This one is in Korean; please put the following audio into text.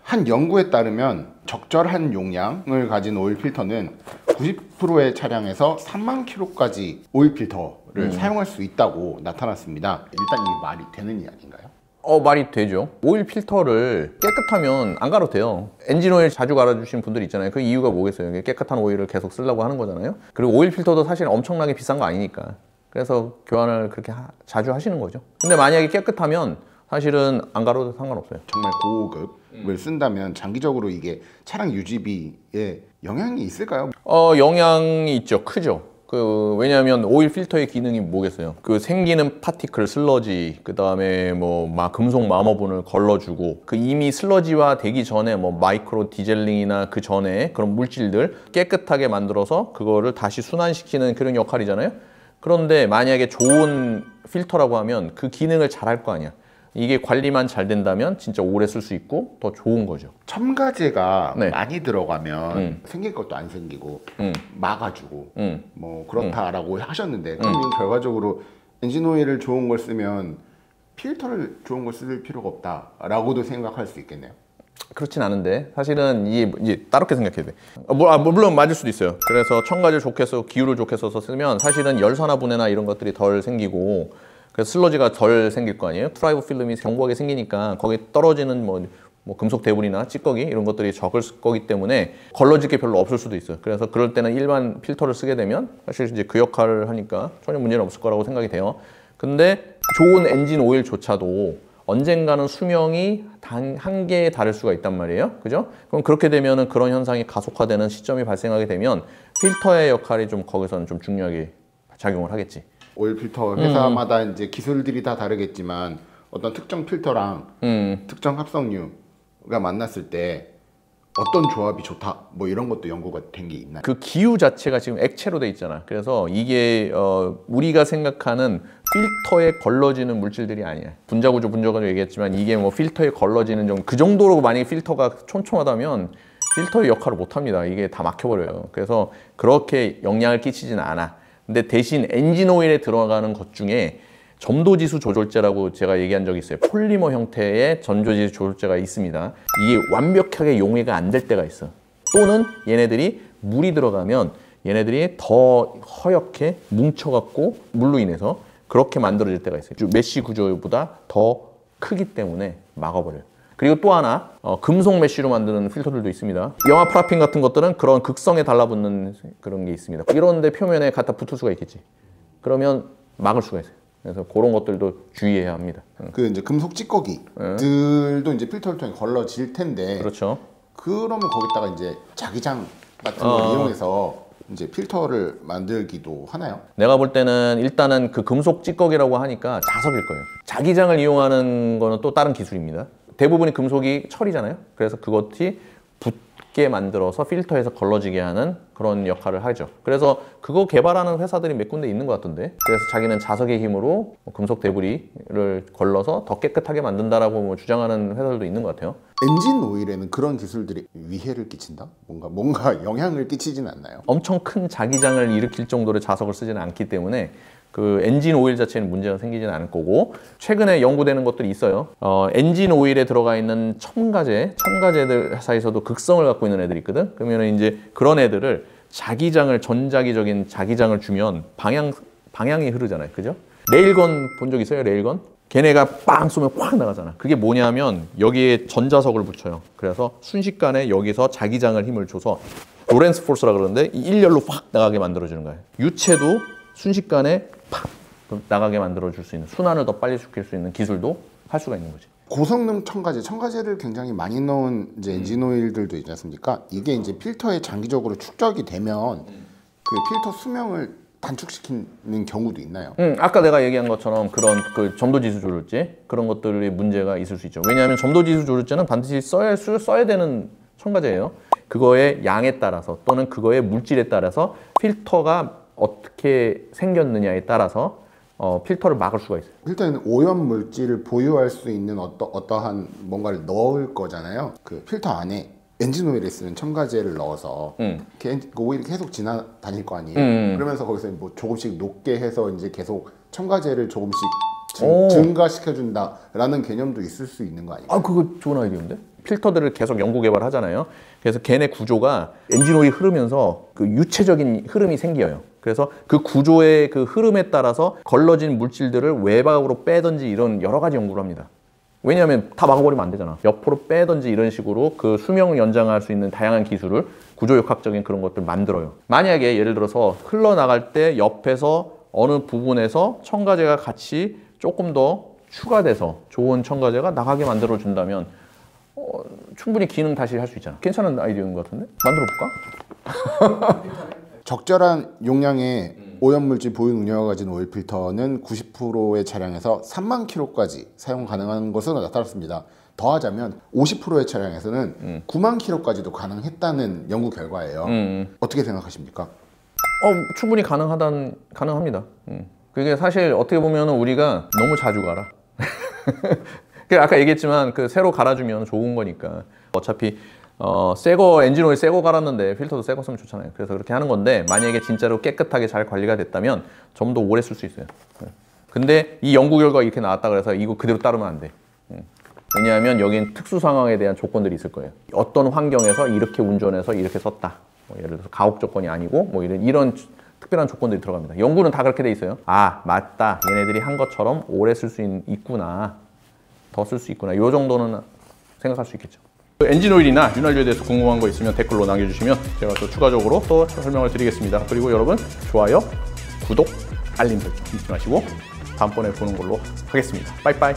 한 연구에 따르면 적절한 용량을 가진 오일 필터는 90%의 차량에서 3만 킬로까지 오일 필터를 사용할 수 있다고 나타났습니다. 일단 이게 말이 되는 이야기인가요? 말이 되죠. 오일 필터를 깨끗하면 안 갈아도 돼요. 엔진 오일 자주 갈아주신 분들 있잖아요. 그 이유가 뭐겠어요? 이게 깨끗한 오일을 계속 쓰려고 하는 거잖아요. 그리고 오일 필터도 사실 엄청나게 비싼 거 아니니까. 그래서 교환을 그렇게 자주 하시는 거죠. 근데 만약에 깨끗하면 사실은 안 갈아도 상관없어요. 정말 고급을 쓴다면 장기적으로 이게 차량 유지비에 영향이 있을까요? 영향이 있죠. 크죠. 왜냐하면 오일 필터의 기능이 뭐겠어요? 생기는 파티클, 슬러지, 그 다음에 금속 마모분을 걸러주고, 이미 슬러지화 되기 전에 마이크로 디젤링이나 그 전에 그런 물질들 깨끗하게 만들어서 그거를 다시 순환시키는 그런 역할이잖아요. 그런데 만약에 좋은 필터라고 하면 그 기능을 잘 할 거 아니야. 이게 관리만 잘 된다면 진짜 오래 쓸 수 있고 더 좋은 거죠. 첨가제가 많이 들어가면 생길 것도 안 생기고 막아주고 그렇다라고 하셨는데 그럼 결과적으로 엔진오일을 좋은 걸 쓰면 필터를 좋은 걸 쓸 필요가 없다라고도 생각할 수 있겠네요. 그렇진 않은데 사실은 이게 따롭게 생각해야 돼. 물론 맞을 수도 있어요. 그래서 첨가제를 좋게 써서 기후를 좋게 써서 쓰면 사실은 열산화 분해나 이런 것들이 덜 생기고 그래서 슬러지가 덜 생길 거 아니에요? 프라이브 필름이 견고하게 생기니까 거기에 떨어지는 금속 대분이나 찌꺼기 이런 것들이 적을 거기 때문에 걸러질 게 별로 없을 수도 있어요. 그래서 그럴 때는 일반 필터를 쓰게 되면 사실 이제 그 역할을 하니까 전혀 문제는 없을 거라고 생각이 돼요. 근데 좋은 엔진 오일조차도 언젠가는 수명이 단 한계에 달할 수가 있단 말이에요. 그죠? 그럼 그렇게 되면은 그런 현상이 가속화되는 시점이 발생하게 되면 필터의 역할이 좀 거기서는 좀 중요하게 작용을 하겠지. 오일 필터 회사마다 이제 기술들이 다 다르겠지만 어떤 특정 필터랑 특정 합성유가 만났을 때 어떤 조합이 좋다 이런 것도 연구가 된 게 있나요? 그 기후 자체가 지금 액체로 돼 있잖아. 그래서 이게 우리가 생각하는 필터에 걸러지는 물질들이 아니야. 분자구조 얘기했지만 이게 필터에 걸러지는 정도, 그 정도로 만약에 필터가 촘촘하다면 필터의 역할을 못 합니다. 이게 다 막혀버려요. 그래서 그렇게 영향을 끼치지는 않아. 근데 대신 엔진 오일에 들어가는 것 중에 점도지수 조절제라고 제가 얘기한 적이 있어요. 폴리머 형태의 점도지수 조절제가 있습니다. 이게 완벽하게 용해가 안 될 때가 있어. 또는 얘네들이 물이 들어가면 얘네들이 더 허옇게 뭉쳐갖고 물로 인해서 그렇게 만들어질 때가 있어요. 메쉬 구조보다 더 크기 때문에 막아버려요. 그리고 또 하나 금속 메쉬로 만드는 필터들도 있습니다. 영화 파라핀 같은 것들은 그런 극성에 달라붙는 그런 게 있습니다. 이런데 표면에 갖다 붙을 수가 있겠지. 그러면 막을 수가 있어요. 그래서 그런 것들도 주의해야 합니다. 이제 금속 찌꺼기들도 이제 필터를 통해 걸러질 텐데. 그렇죠. 그러면 거기다가 이제 자기장 같은 걸 이용해서 이제 필터를 만들기도 하나요? 내가 볼 때는 일단은 그 금속 찌꺼기라고 하니까 자석일 거예요. 자기장을 이용하는 거는 또 다른 기술입니다. 대부분이 금속이 철이잖아요. 그래서 그것이 붙게 만들어서 필터에서 걸러지게 하는 그런 역할을 하죠. 그래서 그거 개발하는 회사들이 몇 군데 있는 것 같던데. 그래서 자기는 자석의 힘으로 금속 데브리를 걸러서 더 깨끗하게 만든다라고 주장하는 회사들도 있는 것 같아요. 엔진 오일에는 그런 기술들이 위해를 끼친다? 뭔가 영향을 끼치지는 않나요? 엄청 큰 자기장을 일으킬 정도로 자석을 쓰지는 않기 때문에 그 엔진 오일 자체는 문제가 생기지는 않을 거고, 최근에 연구되는 것들이 있어요. 엔진 오일에 들어가 있는 첨가제들 사이에서도 극성을 갖고 있는 애들이 있거든. 그러면 이제 그런 애들을 전자기적인 자기장을 주면 방향이 흐르잖아요. 그죠? 레일건 본 적 있어요? 레일건? 걔네가 빵 쏘면 확 나가잖아. 그게 뭐냐면 여기에 전자석을 붙여요. 그래서 순식간에 여기서 자기장을 힘을 줘서 로렌스 포스라 그러는데 이 일렬로 확 나가게 만들어주는 거예요. 유체도 순식간에 팍 나가게 만들어줄 수 있는, 순환을 더 빨리 시킬 수 있는 기술도 할 수가 있는 거지. 고성능 첨가제를 굉장히 많이 넣은 이제 엔진 오일들도 있지 않습니까? 이게 이제 필터에 장기적으로 축적이 되면 그 필터 수명을 단축시키는 경우도 있나요? 아까 내가 얘기한 것처럼 그런 그 점도지수 조절제 그런 것들이 문제가 있을 수 있죠. 왜냐하면 점도지수 조절제는 반드시 써야 되는 첨가제예요. 그거의 양에 따라서 또는 그거의 물질에 따라서 필터가 어떻게 생겼느냐에 따라서 필터를 막을 수가 있어요. 필터에는 오염 물질을 보유할 수 있는 어떠한 뭔가를 넣을 거잖아요. 그 필터 안에 엔진 오일에 쓰는 첨가제를 넣어서 그 오일이 계속 지나다닐 거 아니에요. 그러면서 거기서 조금씩 녹게 해서 이제 계속 첨가제를 조금씩 증가시켜준다라는 개념도 있을 수 있는 거 아니에요? 그거 좋은 아이디어인데? 필터들을 계속 연구 개발하잖아요. 그래서 걔네 구조가 엔진오일이 흐르면서 그 유체적인 흐름이 생겨요. 그래서 그 구조의 그 흐름에 따라서 걸러진 물질들을 외곽으로 빼든지 이런 여러 가지 연구를 합니다. 왜냐하면 다 막아버리면 안 되잖아. 옆으로 빼든지 이런 식으로 그 수명을 연장할 수 있는 다양한 기술을 구조역학적인 그런 것들 만들어요. 만약에 예를 들어서 흘러나갈 때 옆에서 어느 부분에서 첨가제가 같이 조금 더 추가돼서 좋은 첨가제가 나가게 만들어 준다면 충분히 기능 다시 할 수 있잖아. 괜찮은 아이디어인 것 같은데? 만들어 볼까? 적절한 용량의 오염물질 보유 능력을 가진 오일 필터는 90%의 차량에서 3만 킬로까지 사용 가능한 것으로 나타났습니다. 더하자면 50%의 차량에서는 9만 킬로까지도 가능했다는 연구 결과예요. 어떻게 생각하십니까? 충분히 가능합니다. 그게 사실 어떻게 보면 우리가 너무 자주 갈아. 아까 얘기했지만 그 새로 갈아주면 좋은 거니까. 어차피 새거 엔진오일 새거 갈았는데 필터도 새거 쓰면 좋잖아요. 그래서 그렇게 하는 건데 만약에 진짜로 깨끗하게 잘 관리가 됐다면 좀 더 오래 쓸 수 있어요. 근데 이 연구 결과가 이렇게 나왔다 그래서 이거 그대로 따르면 안 돼. 왜냐하면 여긴 특수 상황에 대한 조건들이 있을 거예요. 어떤 환경에서 이렇게 운전해서 이렇게 썼다. 예를 들어서 가혹 조건이 아니고 이런 특별한 조건들이 들어갑니다. 연구는 다 그렇게 돼 있어요. 아, 맞다. 얘네들이 한 것처럼 오래 쓸 수 있구나. 더 쓸 수 있구나. 이 정도는 생각할 수 있겠죠. 엔진오일이나 윤활유에 대해서 궁금한 거 있으면 댓글로 남겨주시면 제가 또 추가적으로 또 설명을 드리겠습니다. 그리고 여러분 좋아요, 구독, 알림 설정 잊지 마시고 다음번에 보는 걸로 하겠습니다. 빠이빠이.